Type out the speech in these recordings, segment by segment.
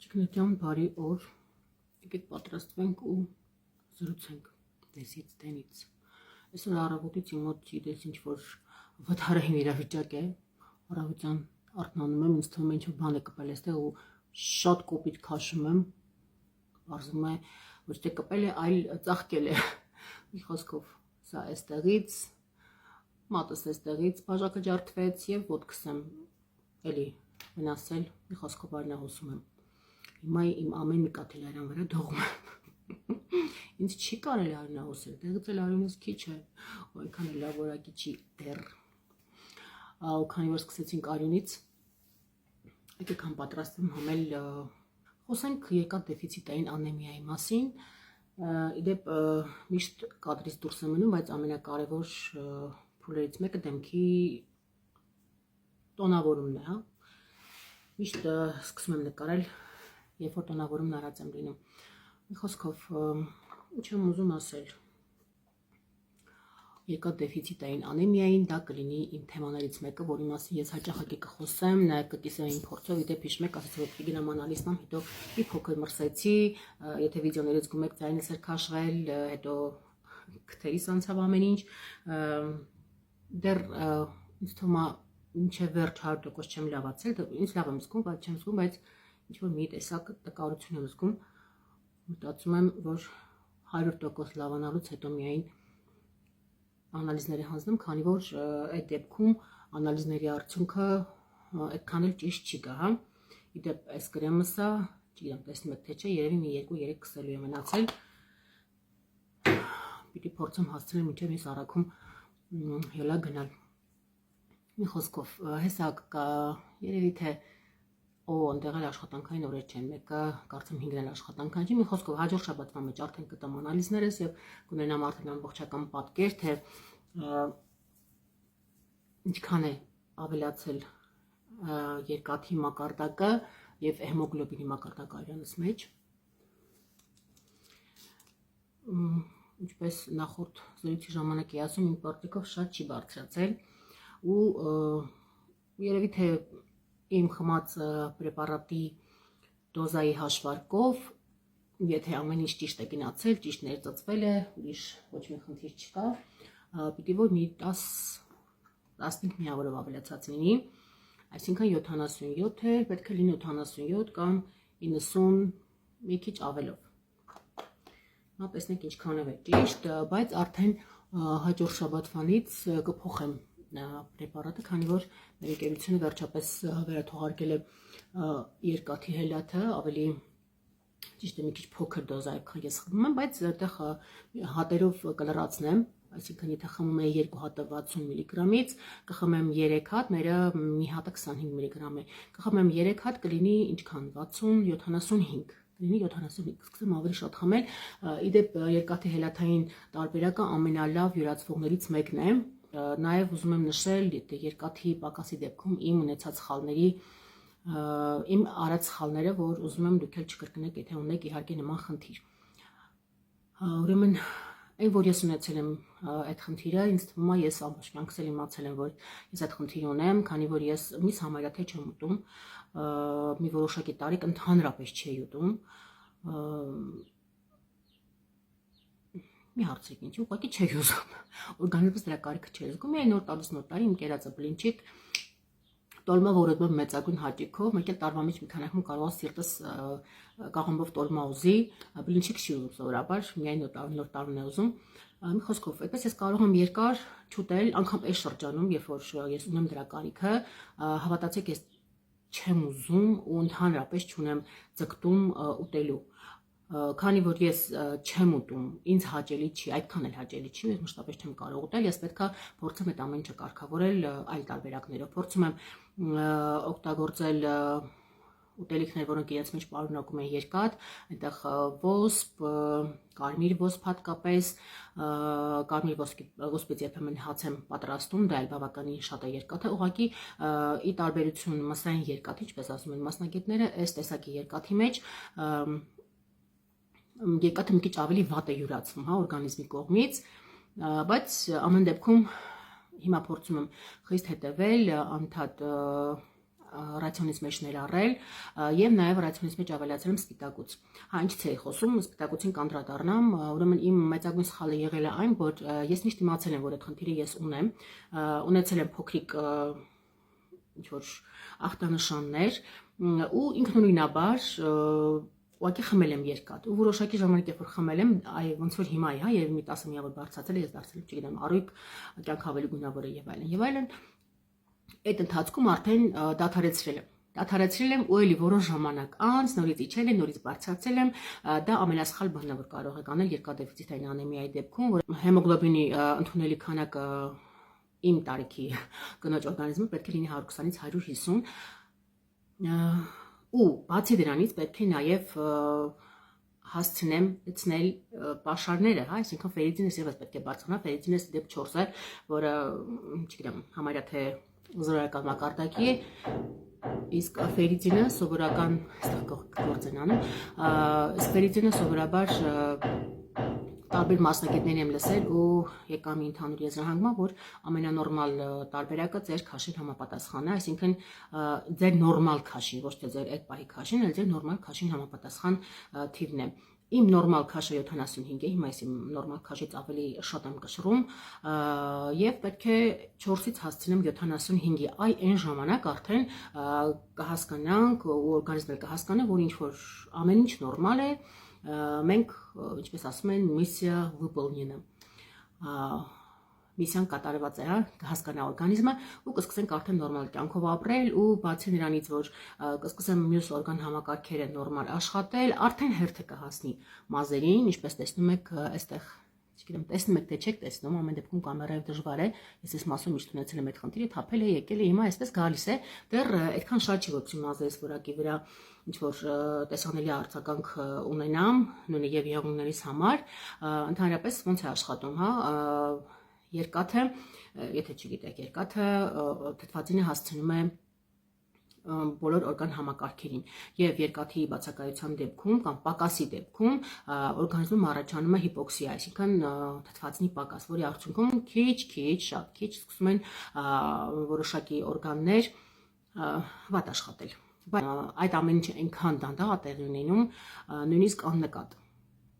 Աղջիկներիան բարի օր, եկեք պատրաստվենք ու զրուցենք դեսից տենից։ Այսօր առավոտից իմ մոտ չգիտես ինչ-որ վթարային իրավիճակ է, առավոտյան արթնանում եմ, ինձ թվում է ինչ-որ բան է կպել այստեղ ու շատ կոպիտ քաշում եմ, պարզվում է ոչ թե կպել է, այլ ծաղկել է։ Մի խոսքով, սա այստեղից, մատս այստեղից բաժակը ջարդվեց եւ ոտքս եմ էլի վնասել, մի խոսքով արնահոսում եմ։ Հիմա իմ ամեն մի կաթիլարյան վրա դողում եմ։ Ինձ չի կարելի արնահոսել, դեղից էլ արյունս քիչ է, ու այնքան էլ լավ որակի չի դեռ։ Ու քանի որ սկսեցինք արյունից, եկեք պատրաստվում համել խոսենք երկաթ դեֆիցիտային անեմիայի մասին։ Իդեպ միշտ կադրից դուրս եմ մնում, բայց ամենակարևոր փուլերից մեկը դեմքի տոնավորումն է, հա։ Միշտ սկսում եմ նկարել, երբ որ տոնավորումն արած եմ լինում։ Մի խոսքով, ինչ եմ ուզում ասել։ Երկաթ դեֆիցիտային անեմիային դա կլինի իմ թեմաներից մեկը, որի մասին ես հաճախակի կխոսեմ, նաև կկիսեմ իմ փորձով, իդեպ հիշում եք, ասացի, որ պիտի գնամ անալիզնամ, հետո մի փոքր մրսեցի, եթե վիդեոներից գումեք ձայնս էր քաշվել, հետո քթերիս անցավ ամեն ինչ, դեռ ինձ թվում է մինչև վերջ 100% չեմ լավացել, ինձ լավ եմ զգում, բայց չեմ զգում, բայց ինչ-որ մի տեսակ տկարություն եմ զգում, մտածում եմ, որ 100% լավանալուց հետո միայն անալիզները հանձնում, քանի որ այդ դեպքում անալիզների արդյունքը այդքան էլ ճիշտ չի գա, հա։ Իդեպ այս կրեմսը, չգիտեմ, տեսնում եք թե չէ, երևի մի 2-3 կսելու է մնացել։ Պիտի փորձեմ հասցնել մինչև այս առաքում ելա գնալ։ Մի խոսքով, հեսա երևի թե այնտեղ էլ աշխատանքային օրեր չեն, մեկը կարծեմ 5-ն էլ աշխատանքային չի, մի խոսքով հաջորդ շաբաթվա մեջ արդեն կտամ անալիզներս եւ կունենամ արդեն ամբողջական պատկեր, թե ինչքան է ավելացել երկաթի մակարդակը եւ հեմոգլոբինի մակարդակը արյանս մեջ։ Ինչպես նախորդ զրույցի ժամանակ էի ասում, իմ պարտիկով շատ չի բարձրացել ու երևի թե իմ խմած պրեպարատի դոզայի հաշվարկով, եթե ամեն ինչ ճիշտ է գնացել, ճիշտ ներծծվել է, ուրիշ ոչ մի խնդիր չկա, պիտի որ մի 10-15 միավորով ավելացած լինի, այսինքն 77 է, պետք է լինի 87 կամ 90 մի քիչ ավելով։ Նա տեսնենք ինչքանով է ճիշտ, բայց արդեն հաջորդ շաբաթվանից կփոխեմ պրեպարատը, քանի որ մեր ընկերությունը վերջապես վերաթողարկել է երկաթի հելաթը, ավելի ճիշտ է մի քիչ փոքր դոզայով, քան ես խմում եմ, բայց այդտեղ հատերով կլրացնեմ, այսինքն եթե խմում եմ 2 հատը 60 միլիգրամից, կխմեմ 3 հատ, մերը մի հատը 25 միլիգրամ է, կխմեմ 3 հատ կլինի ինչքան 60-75 լինի 75, սկսեմ ավելի շատ խմել, իդեպ երկաթի հելաթային տարբերակը ամենալավ յուրացվողներից մեկն է, նաև ուզում եմ նշել, երկաթի պակասի դեպքում իմ ունեցած սխալների, իմ արած սխալները, որ ուզում եմ դուք էլ չկրկնեք, եթե ունեք իհարկե նման խնդիր։ Ուրեմն այն, որ ես ունեցել եմ այդ խնդիրը, ինձ թվում է ես ամբողջ կյանքս էլ իմացել եմ, որ ես այդ խնդիրը ունեմ, քանի որ ես միս համարյա թե չեմ ուտում, մի որոշակի տարիք ընդհանրապես չի ուտում, մի հարցեք ինչ, ուղղակի չի ուզում, օրգանիզմս դրա կարիքը չի զգում, միայն նոր տարուց նոր տարի իմ կերածը բլինչիկ, տոլմա, որը դու մեծագույն հաճույքով, մեկ էլ տարվա մեջ մի քանի անգամ կարող սիրտս կաղամբով տոլմա ուզի, բլինչիկ չի ուզում սովորաբար, միայն նոր տարուն է ուզում։ Մի խոսքով, այդպես ես կարող եմ երկար չուտել, անգամ այս շրջանում, երբ որ ես ունեմ դրա կարիքը, հավատացեք, ես չեմ ուզում ու ընդհանրապես չունեմ ձգտում ուտելու։ Քանի որ ես չեմ ուտում, ինձ հաճելի չի, այդքան էլ հաճելի չի, ես մշտապես չեմ կարող ուտել, ես պետք է փորձեմ այդ ամեն ինչը կարգավորել այլ տարբերակներով, փորձում եմ օգտագործել ուտելիքներ, որոնք իրենց մեջ պարունակում են երկաթ, այնտեղ ոսպ, կարմիր ոսպ հատկապես, կարմիր ոսպից երբեմն հաց եմ պատրաստում, դա էլ բավականին շատ է երկաթը, ուղղակի ի տարբերություն մսային երկաթի, ինչպես ասում են մասնագետները, այս տեսակի երկաթի մեջ երկաթը մի քիչ ավելի վատ է յուրացվում, հա, օրգանիզմի կողմից, բայց ամեն դեպքում հիմա փորձում եմ խիստ հետևել, անդադ ռացիոնից մեջ ներառել եւ նաեւ ռացիոնից մեջ ավելացրել եմ սպիտակուց։ Հա, ինչից էի խոսում, սպիտակուցին կանդրադառնամ, ուրեմն իմ մեծագույն սխալը եղել է այն, որ ես միշտ իմացել եմ, որ այդ խնդիրը ես ունեմ, ունեցել եմ փոքրիկ ինչ որ ախտանշաններ ու ինքնուրույնաբար ուղղակի խմել եմ երկաթ ու որոշակի ժամանակ երբ որ խմել եմ, այ ոնց որ հիմա է, հա, եւ մի 10 միավոր բարձրացել է, ես դարձել եմ, չգիտեմ, առույգ, կյանք ավելի գունավոր է եւ այլն։ Եվ այլն այդ ընթացքում արդեն դադարեցրել եմ ու էլի որոշ ժամանակ անց նորից իջել եմ, նորից բարձրացել եմ, դա ամենասխալ բանն է, որ կարող եք անել երկաթդեֆիցիտային անեմիայի դեպքում, որ հեմոգլոբինի ընդունելի քանակը իմ տարիքի կնոջ օրգանիզմը պետք է լինի 120-ից 150 ու բացի դրանից պետք է նաև հասցնեմ լցնել պաշարները, հա, այսինքն ֆերրիտինս ևս պետք է բարձրանա, ֆերրիտինս դեպ 4 է, որը, չգիտեմ, համարյա թե զորայական մակարդակի է, իսկ ֆերրիտինը սովորական, այստեղ գործ են անում, իսկ ֆերրիտինը սովորաբար տարբեր մասնագետներ եմ լսել ու եկա մի ընդհանուր եզրահանգման, որ ամենանորմալ տարբերակը ձեր քաշին համապատասխան է, այսինքն ձեր նորմալ քաշին, ոչ թե ձեր այդ պահի քաշին, այլ ձեր նորմալ քաշին համապատասխան թիվն է։ Իմ նորմալ քաշը 75 է, հիմա ես իմ նորմալ քաշից ավելի շատ եմ կշռում եւ պետք է 4-ից հասցնեմ 75-ի։ Այ այն ժամանակ արդեն կհասկանանք ու օրգանիզմը կհասկանա, որ ինչ որ ամեն ինչ նորմալ է, մենք, ինչպես ասում են, միսիա выполнена, միսիան կատարված է, հա, կհասկանա օրգանիզմը ու կսկսենք արդեն նորմալ կյանքով ապրել ու բացի նրանից, որ կսկսեմ մյուս օրգան համակարգերը նորմալ աշխատել, արդեն հերթը կհասնի մազերին, ինչպես տեսնում եք այստեղ, չգիտեմ, տեսնում եք թե չեք տեսնում, ամեն դեպքում կամերայով դժվար է, ես մասում միշտ ունեցել եմ այդ խնդիրը, թափել է, եկել է, հիմա այսպես գալիս է, դեռ այդքան շատ չի որպեսզի մազերս որակի վրա ինչ որ տեսանելի արձագանք ունենամ, նույնը եւ եղունգներիս համար, ընդհանրապես ոնց է աշխատում, հա, երկաթը, եթե չգիտեք, երկաթը թթվածինը հասցնում է բոլոր օրգան համակարգերին եւ երկաթի բացակայության դեպքում կամ պակասի դեպքում օրգանիզմում առաջանում է հիպոքսիա, այսինքն թթվածինի պակաս, որի արդյունքում շատ քիչ սկսում են որոշակի օրգաններ վատ աշխատել։ Այդ ամեն ինչը այնքան դանդաղ է տեղի ունենում, նույնիսկ աննկատ։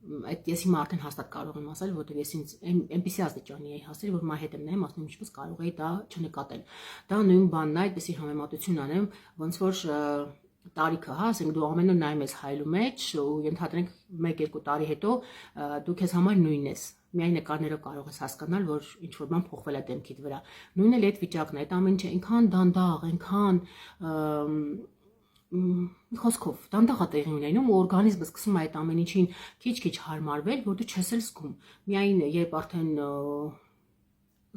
Այդ ես հիմա արդեն հաստատ կարող եմ ասել, որովհետև ես ինձ այնպիսի աստիճանի էի հասել, որ մա հետ եմ նայում, ասում եմ ինչպես կարող էի դա չնկատել։ Դա նույն բանն է, այդպեսի համեմատություն անեմ, ոնց որ տարիքը, հա, ասենք դու ամեն օր նայում ես հայելու մեջ ու ենթադրենք 1-2 տարի հետո դու քեզ համար նույնն ես։ Միայն նկարներով կարող ես հասկանալ, որ ինչ որ բան փոխվել է դեմքիդ վրա։ Նույնն էլ այդ վիճակն է, այդ ամեն ինչը այնքան դանդաղ, այնքան խոսքով դանդաղ է տեղի ունենում ու օրգանիզմը սկսում է այդ ամեն ինչին քիչ-քիչ հարմարվել, որ դու չես էլ զգում։ Միայն երբ արդեն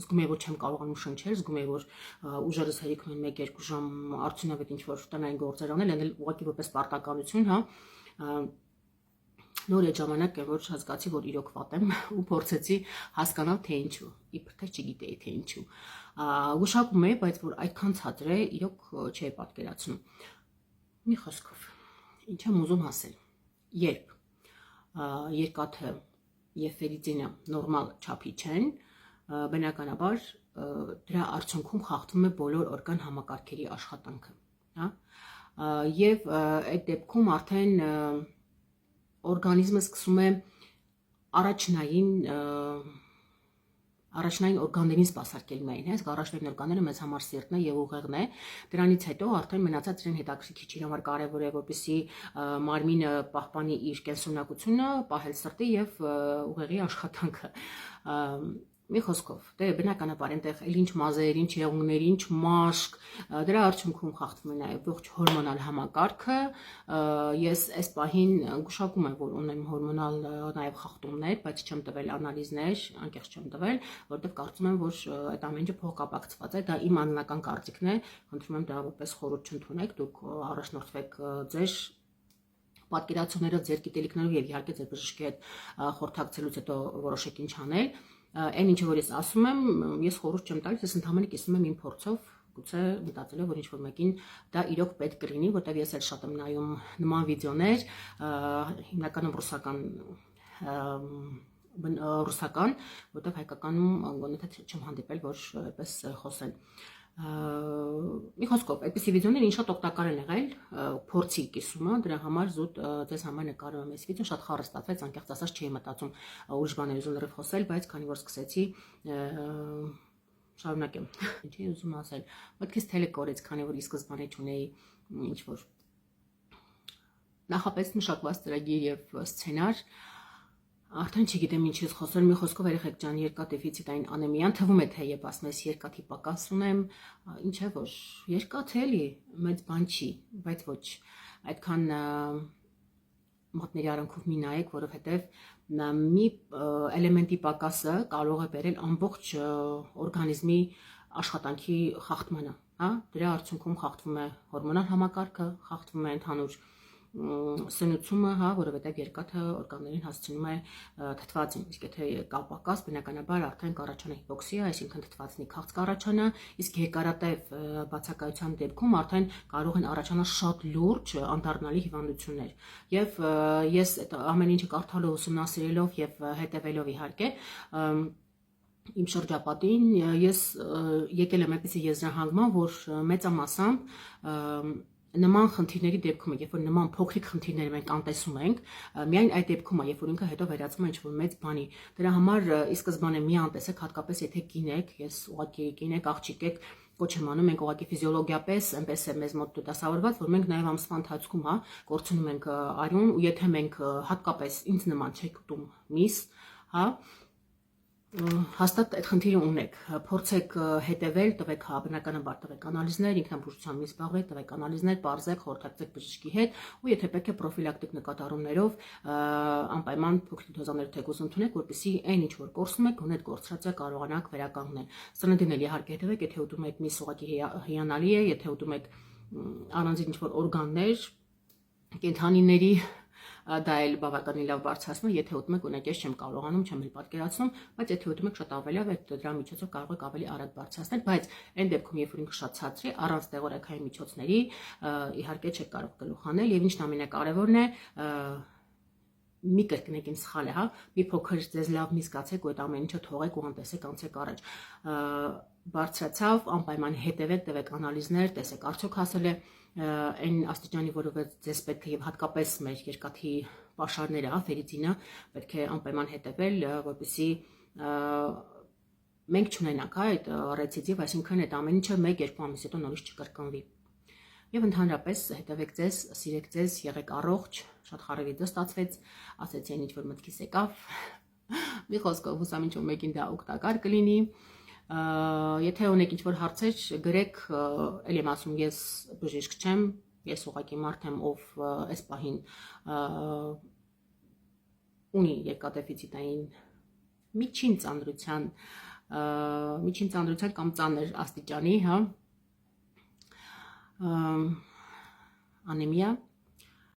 զգում եմ, որ չեմ կարողանում շնչել, զգում եմ, որ ուժերս հերիքում են 1-2 ժամ արդյունավետ ինչ որ տնային գործեր անել, այն էլ ուղղակի որպես պարտականություն, հա, նոր այդ ժամանակ է, որ հասկացի, որ իրոք վատ եմ ու փորձեցի հասկանալ, թե ինչու, իբր թե չգիտեի, թե ինչու։ Գուշակում եմ, բայց որ այդքան ցածր է, իրոք չէի պատկերացնում։ Մի խոսքով, ինչ եմ ուզում ասել, երբ երկաթը եւ ֆերրիտինը նորմալ չափի չեն, բնականաբար դրա արդյունքում խախտվում է բոլոր օրգան համակարգերի աշխատանքը, հա, եւ այդ դեպքում արդեն օրգանիզմը սկսում է առաջնային օրգաններին սպասարկել միայն, հենց առաջնային օրգանները մեզ համար սիրտն է եւ ուղեղն է, դրանից հետո արդեն մնացած իրեն հետաքրքիր իր համար կարեւոր է, որպեսզի մարմինը պահպանի իր կենսունակությունը, պահել սրտի եւ ուղեղի աշխատանքը։ Մի խոսքով, դե բնականաբար այնտեղ էլ ինչ մազեր, ինչ եղունգներ, ինչ մաշկ, դրա արդյունքում խախտվում է նաև ողջ հորմոնալ համակարգը։ Ես այս պահին գուշակում եմ, որ ունեմ հորմոնալ նաև խախտումներ, բայց չեմ տվել անալիզներ, անկեղծ չեմ տվել, որովհետև կարծում եմ, որ այդ ամեն ինչը փոխկապակցված է, դա իմ անձնական կարծիքն է, խնդրում եմ դա որպես խորհուրդ չընդունեք, դուք առաջնորդվեք ձեր պատկերացումներով, ձեր գիտելիքներով եւ իհարկե ձեր բժշկի հետ խորհրդակցելուց հետո որոշեք ինչ անել։ Այն ինչը որ ես ասում եմ, ես խորհուրդ չեմ տալիս, ես ընդհանրապես կիսում եմ իմ փորձով, գուցե մտածելով, որ ինչ-որ մեկին դա իրոք պետք կլինի, որտեղ ես էլ շատ եմ նայում նման վիդեոներ, հիմնականում ռուսական, որտեղ հայկականում գոնե թե չեմ հանդիպել, որ այդպես խոսեն։ Մի խոսքով, այդպիսի վիդեոներ ինչ շատ օգտակար են եղել, փորձի կիսումը, դրա համար զուտ ձեզ համար նկարում եմ այս վիդեոն, շատ խառը ստացվեց, անկեղծ ասած չէի մտածում ուրիշ բաներ ուզում լրիվ խոսել, բայց քանի որ սկսեցի շարունակեմ։ Ինչի ուզում ասել, մտքից թելը կորեց, քանի որ ի սկզբանե չունեի ինչ որ նախապես մշակված ծրագիր եւ սցենար, արդեն չգիտեմ ինչ ես խոսել, մի խոսքով երեխեք ջան, երկաթ դեֆիցիտային անեմիան, թվում է թե երբ ասում ես երկաթի պակաս ունեմ, ինչ է որ երկաթ էլի մեծ բան չի, բայց ոչ, այդքան մատների արանքով մի նայեք, որովհետև մի էլեմենտի պակասը կարող է բերել ամբողջ օրգանիզմի աշխատանքի խախտմանը, հա, դրա արդյունքում խախտվում է հորմոնալ համակարգը, խախտվում է ընդհանուր սնուցումը, հա, որովհետև երկաթը օրգաններին հասցնում է թթվածին, իսկ եթե կա պակաս, բնականաբար արդեն կառաջանա հիպոքսիա, այսինքն թթվածնի քաղց կառաջանա, իսկ երկարատև բացակայության դեպքում արդեն կարող են առաջանալ շատ լուրջ անդառնալի հիվանդություններ։ Եվ ես այդ ամեն ինչը կարդալով, ուսումնասիրելով եւ հետևելով իհարկե իմ շրջապատին ես եկել եմ այնպիսի եզրահանգման, որ մեծամասամբ նման խնդիրների դեպքում, երբ որ նման փոքրիկ խնդիրներ մենք անտեսում ենք, միայն այդ դեպքում է, երբ որ ինքը հետո վերածվում է ինչ-որ մեծ բանի։ Դրա համար ի սկզբանե մի անտեսեք, հատկապես եթե կին եք, ես ուղղակի կին եք, աղջիկ եք, կոչ եմ անում, մենք ուղղակի ֆիզիոլոգիապես այնպես է մեզ մոտ դասավորված, որ մենք նաև ամսվա ընթացքում, հա, կորցնում ենք արյուն, ու եթե մենք հատկապես ինձ նման չեք ուտում միս, հա, հաստատ այդ խնդիրը ունեք, փորձեք հետևել, տվեք բնականաբար տվեք անալիզներ, ինքնաբուժությամբ մի զբաղվեք, տվեք անալիզներ, պարզեք, խորհրդակցեք բժշկի հետ, ու եթե պետք է պրոֆիլակտիկ նկատառումներով անպայման փոքրիկ դոզաներ թեկուզ ընդունեք, որպեսզի այն ինչ որ կորցնում եք, գոնե կորցրածը կարողանաք վերականգնել։ Սննդին էլ իհարկե հետևեք, եթե ուտում եք միս ուղղակի հիանալի է, եթե ուտում եք առանձին ինչ որ օրգաններ, կենդանիների դա էլ բավականին լավ բարձրացնում, եթե ուտում եք, օրինակ ես չեմ կարողանում, չեմ էլ պատկերացնում, բայց եթե ուտում եք շատ ավելի լավ, դրա միջոցով կարող եք ավելի արագ բարձրացնել, բայց այն դեպքում, երբ որ ինքը շատ ցածր է, առանց տեղորակային միջոցների, իհարկե չեք կարող գլուխ անել, եւ ինչն ամենակարևորն է, մի կրկնեք ինձ սխալ է, հա, մի փոքր ձեզ լավ մի զգացեք ու այդ ամեն ինչը թողեք ու անտեսեք անցեք առաջ։ Բարձրացավ, անպայման հետևեք, տվեք անալիզներ, տեսեք արդյոք հասել է այն աստիճանի, որով ձեզ պետք է եւ հատկապես մեր երկաթի պաշարները, հա, ֆերրիտինը պետք է անպայման հետևել, որպեսզի մենք չունենանք, հա, այդ ռեցիդիվ, այսինքն այդ ամեն ինչը 1-2 ամիս հետո նորից չկրկնվի։ Եվ ընդհանրապես հետևեք ձեզ, սիրեք ձեզ, եղեք առողջ, շատ խառը վիդեո ստացվեց, ասեցի այն ինչ որ մտքիս եկավ։ Մի խոսքով հուսամ ինչ որ մեկին դա օգտակար կլինի։ Եթե ունեք ինչ որ հարցեր, գրեք, ելի եմ ասում, ես բժիշկ չեմ, ես ուղղակի մարդ եմ, ով այս պահին ունի երկաթդեֆիցիտային միջին ծանրության կամ ծանր աստիճանի, հա, անեմիա,